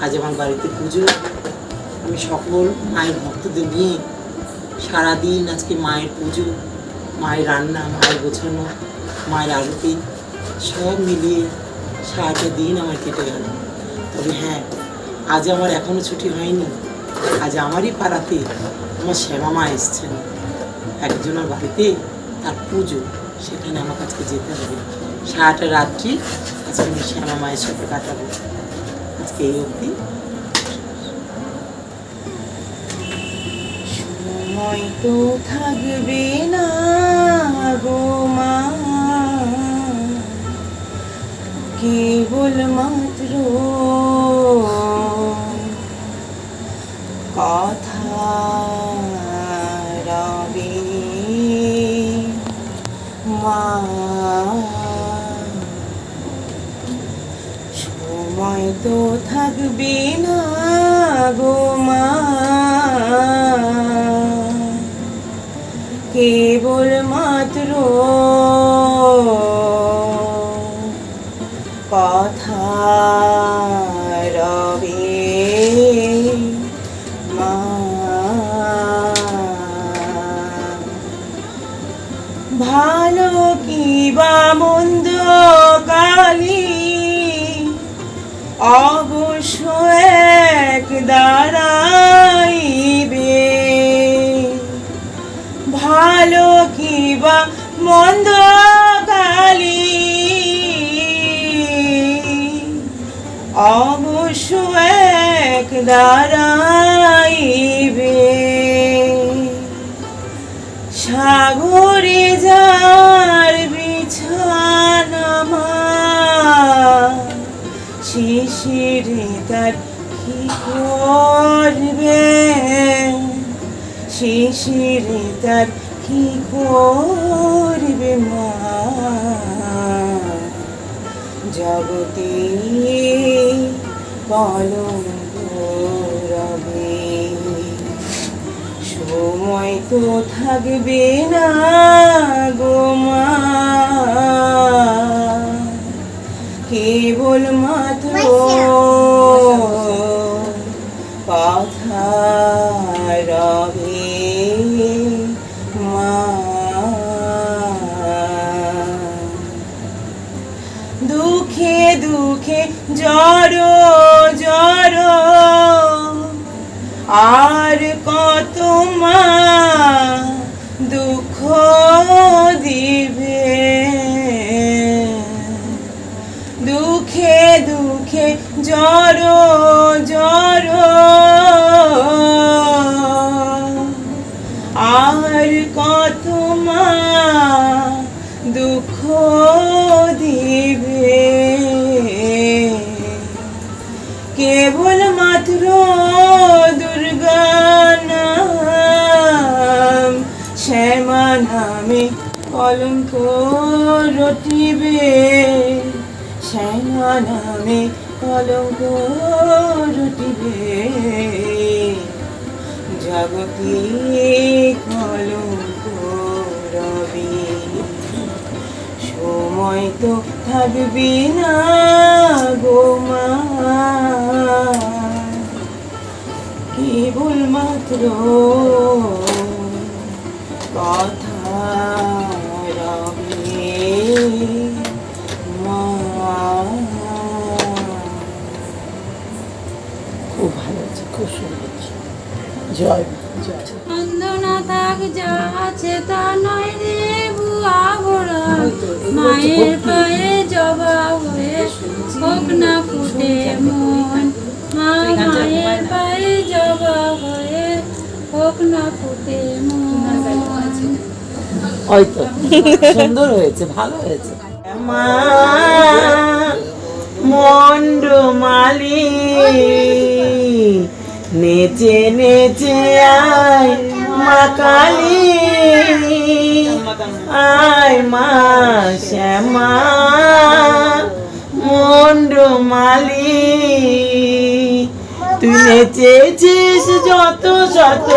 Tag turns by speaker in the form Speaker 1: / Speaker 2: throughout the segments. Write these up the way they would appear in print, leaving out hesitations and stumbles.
Speaker 1: আজ আমার বাড়িতে পুজো। আমি সকল মায়ের ভক্তদের নিয়ে সারাদিন আজকে মায়ের পুজো, মায়ের রান্না, মায়ের গোছানো, মায়ের আরতি সব মিলিয়ে সারাটা দিন আমার কেটে গেল। তবে হ্যাঁ, আজ আমার এখনও ছুটি হয়নি। আজ আমারই পাড়াতে আমার শ্যামা মা এসছেন একজনের বাড়িতে, তার পুজো, সেখানে আমার কাছে যেতে হবে। সারাটা রাত্রি আজকে আমি শ্যামা মায়ের সাথে কাটাবো। আজকে এই অবধি। সময় তো থাকবে না গো মা, কেবল মাত্র কথা রবে মা। সময় তো থাকবে না গো মা, কেবল মাত্র কথা রবে মা। ভালো কিবা মন্দ কালি অবশ্য এক দাঁড়াইবে। ভালো কিবা মন্দ কালি অবশ্য এক দাঁড়াইবে। সাগরে যার বিছানা মা, শিশিরে তার কি করবে, শিশিরে তার কি করবে মা। জগতে কলঙ্ক রবে, সময় তো থাকবে না গো মা, কেবল মাত্র কথা রবে মা। দুঃখে দুঃখে জড়ো জড়ো আর কত মা দুঃখ দিবে। দুঃখে দুঃখে জড়ো জড়ো আর কত মা দুঃখ দিবে। কেবল মাত্র দুর্গা নাম, শ্যামা নামে কলঙ্ক রটিবে, শ্যামা নামে কলঙ্ক রটিবে। জগতে কলঙ্ক রবে, সময় তো থাকবে না গো মা, কেবল মাত্র কথা রবে মা। খুব ভালো আছে, খুব সুন্দর। জয় জয়।
Speaker 2: বন্দনা থাক যা আছে তা নয় রে বুয়া বড়া, মায়ের পায়ে জবা হয়ে হোক না ফুটে মন, মা মায়ের পায়ে জবা হয়ে হোক না ফুটে মন।
Speaker 1: হয়তো সুন্দর হয়েছে, ভালো হয়েছে। মা মন্ডমালি নেচে নেচে আয় মা কালী, আয় মা শ্যামা মন্ডমালি। তুই নেচেছিস যত শত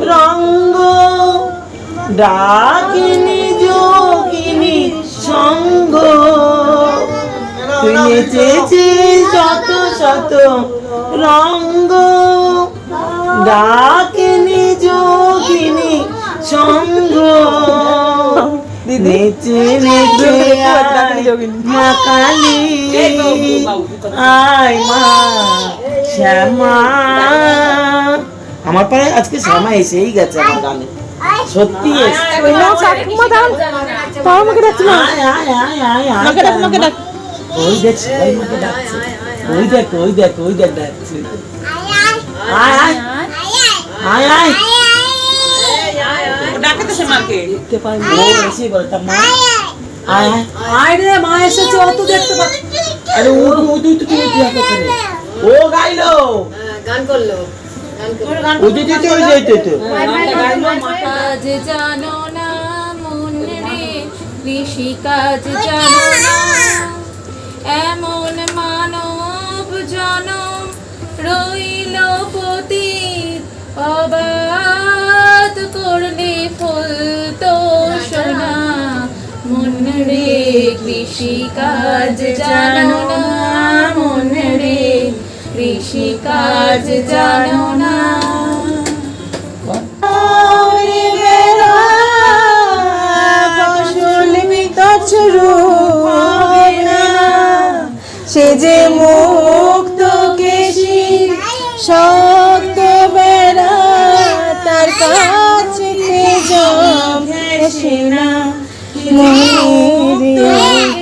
Speaker 1: রঙ্গ, ডাকিনি যোগিনী সঙ্গ। তুই নেচেছিস যত শত রঙ্গ ডাকেনি যোগিনী সঙ্গ নেচে নেচে মা কালী আয় মা শ্যামা। আমার পাড়ায় আজকে শ্যামা এসেই গেছে আমার গানে, সত্যি এসেছে। ওই দেখ সবাই মাকে ডাকছে, ওই দেখ ওই দেখ ওই দেখ ডাকছে, আয় আয় আয় আয়
Speaker 3: ডাকে তো শ্যামাকে
Speaker 1: দেখতে পাই ও এসে বলতাম মা আয় আয়
Speaker 3: আয় রে মা এসেছে, অত দেখতে পাচ্ছি।
Speaker 1: আরে ও তো তুই তো তুই ও গাইলো
Speaker 3: গান করলো,
Speaker 1: ওই যে ওই যে তো
Speaker 2: কাজ জানো না মন রে ঋষি কাজ জানো না, এমন মানব জনম রইল পতিত, অবাত করলে ফুল তো সোনা, মন রে কৃষি কাজ জানো না, মন রে কৃষি কাজ জানো না।
Speaker 4: সে যে মুক্ত কেশি শক্ত বেড়া, তার কাছে জম ঘেঁষে না,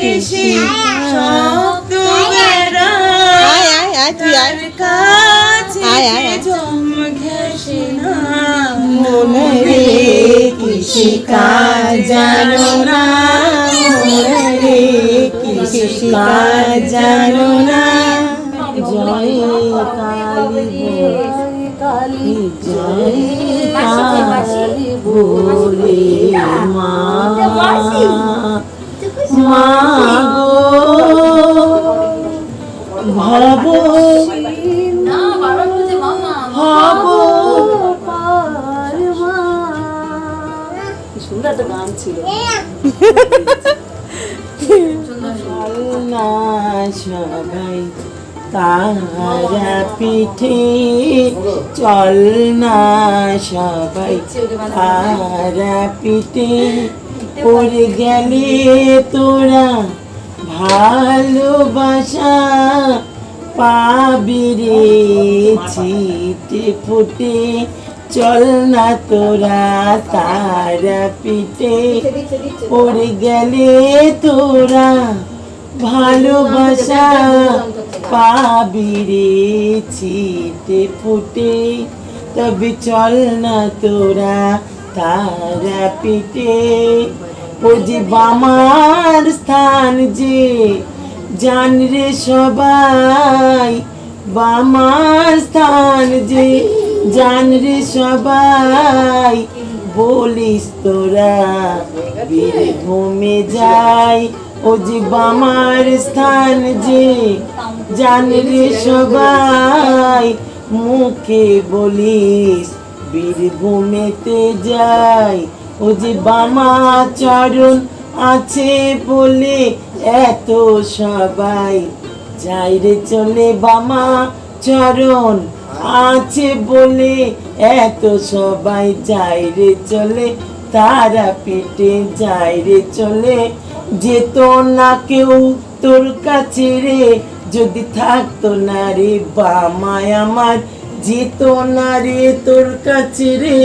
Speaker 4: কেশি শক্ত বেড়া, তুই আয় কাছে জম ঘেঁষে না, মনে রে কৃষি কাজ জানো না, মনে রে কৃষি কাজ জানো না। জয় কালী জয় কালী বলে মা মা ভব ভব সুন্দর একটা গান ছিল। না সবাই তারা পিঠে চল না সবাই তারা পিঠে, পড়ে গেলে তোরা ভালোবাসা পাবি রে ছিটে ফুটে, চল না তোরা তারা পিঠে, পড়ে গেলে তোরা ভালোবাসা পাবি রে ছিটে ফুটে, তবে চল না তোরা তারা পিঠে। ও যে বামার স্থান যে জান রে সবাই, বামার স্থান যে জান রে সবাই, বলিস তোরা বীরভূমে যাই। ও যে বামার স্থান যে জান রে সবাই, মুখে বলিস বীরভূমেতে যাই। ও যে বামা চরণ আছে বলে এত সবাই যাই রে চলে, বামা চরণ আছে বলে এত সবাই যাই রে চলে, তারা পেটে যাই রে চলে। যেত না কেউ তোর কাছে রে যদি থাকতো না রে বামায় আমার, যেত না রে তোর কাছে রে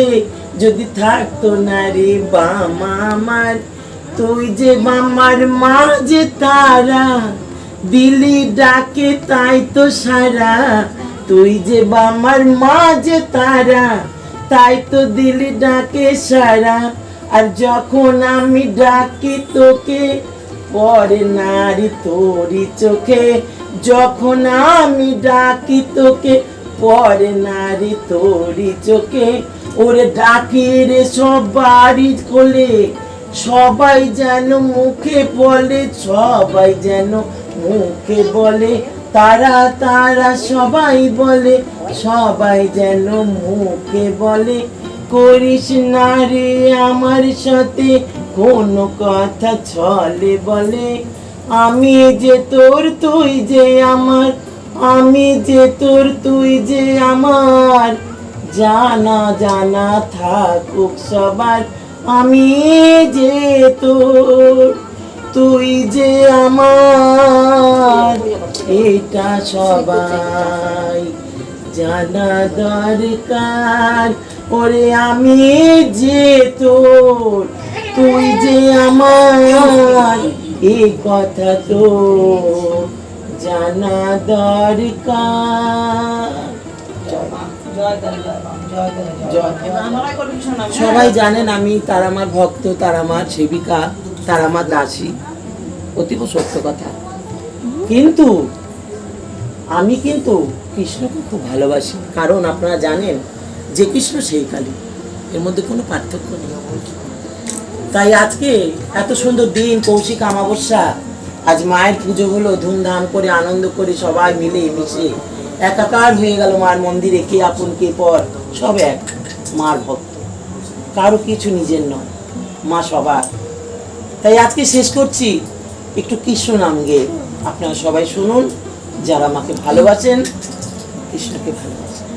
Speaker 4: যদি থাকতো না রে বামা আমার। তুই যে বামার মা যে তারা দিলি ডাকে তাই তো সারা, তুই যে বামার মা যে তারা তাই তো দিলি ডাকে সারা। আর যখন আমি ডাকি তোকে পড়ে নারী তোরি চোখে, যখন আমি ডাকি তোকে পড়ে নারী তোরি চোখে। ওরে ডাকি রে সবারই কোলে, সবাই যেন মুখে বলে, সবাই যেন মুখে বলে, তারা তারা সবাই বলে, সবাই যেন মুখে বলে। করিস না রে আমার সাথে কোনো কথা ছলে বলে, আমি যে তোর তুই যে আমার আমি যে তোর তুই যে আমার, জানা জানা থাকুক সবার, আমি যে তোর তুই যে আমার, এটা সবাই জানা দরকার। ওরে আমি যে তোর তুই যে আমার, এই কথা তো জানা দরকার। সবাই জানেন আমি তারামার ভক্ত, তারামার সেবিকা, তারামার দাসী, অতীব সত্য কথা। কিন্তু আমি কিন্তু কৃষ্ণকে খুব ভালোবাসি, কারণ আপনারা জানেন যে কৃষ্ণ সেই কালী, এর মধ্যে কোনো পার্থক্য নেই। তাই আজকে এত সুন্দর দিন, কৌশিক অমাবস্যা, আজ মায়ের পুজো হলো, ধুমধাম করে আনন্দ করে সবাই মিলে মিশে একাকার হয়ে গেল মার মন্দিরে, কে আপন কে পর, সব এক, মার ভক্ত, কারো কিছু নিজের নয়, মা সবার। তাই আজকে শেষ করছি একটু কৃষ্ণ নাম গেয়ে। আপনারা সবাই শুনুন, যারা মাকে ভালোবাসেন, কৃষ্ণকে ভালোবাসেন।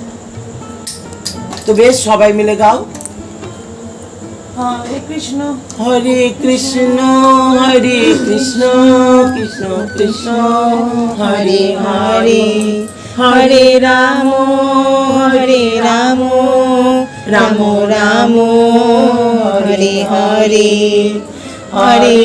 Speaker 4: তো বেশ, সবাই মিলে গাও।
Speaker 3: হরে কৃষ্ণ
Speaker 4: হরে কৃষ্ণ হরে কৃষ্ণ কৃষ্ণ কৃষ্ণ হরে হরে, হরে রাম রাম রাম হরে হরে, হরে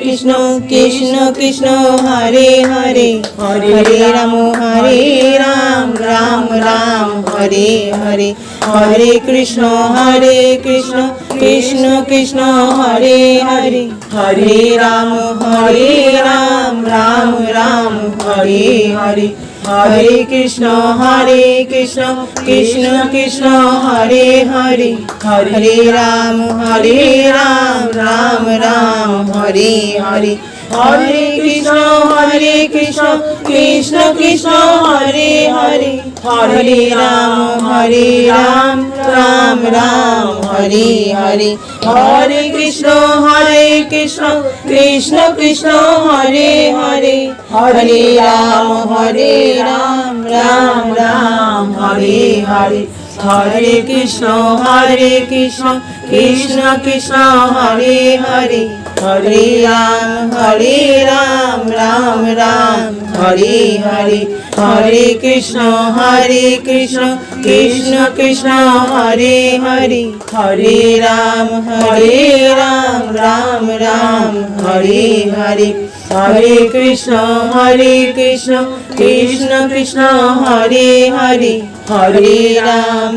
Speaker 4: কৃষ্ণ কৃষ্ণ কৃষ্ণ হরে হরে, হরে রাম রাম রাম হরে হরে, হরে কৃষ্ণ কৃষ্ণ কৃষ্ণ হরে হরে, হরে রাম রাম রাম হরে হরে, হরে কৃষ্ণ কৃষ্ণ কৃষ্ণ হরে হরে, হরে রাম রাম রাম হরে হরে, হরে কৃষ্ণ কৃষ্ণ কৃষ্ণ হরে হরে, হরে রাম রাম রাম হরে হরে, হরে কৃষ্ণ কৃষ্ণ কৃষ্ণ হরে হরে, হরে রাম রাম রাম হরে হরে, হরে কৃষ্ণ কৃষ্ণ কৃষ্ণ হরে হরে, হরে রাম রাম রাম হরে হরে, হরে কৃষ্ণ কৃষ্ণ কৃষ্ণ হরে হরে, হরে রাম রাম রাম হরে হরে, হরে কৃষ্ণ কৃষ্ণ কৃষ্ণ হরে হরে, হরে রাম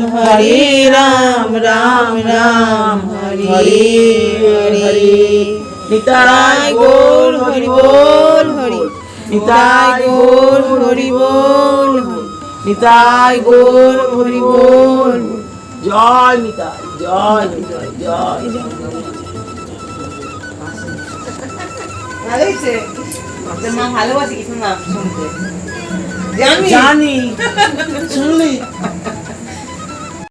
Speaker 4: রাম রাম হরে হরে। নিতাই গৌর হরি বল হরি, নিতাই গৌর হরি বল হরি, নিতাই গৌর হরি বল। জয় নিতাই, জয় নিতাই, জয়।
Speaker 3: ভালো হয়েছে, মা ভালোবাসে কৃষ্ণ নাম শুনতে,
Speaker 4: জানি শুনলি।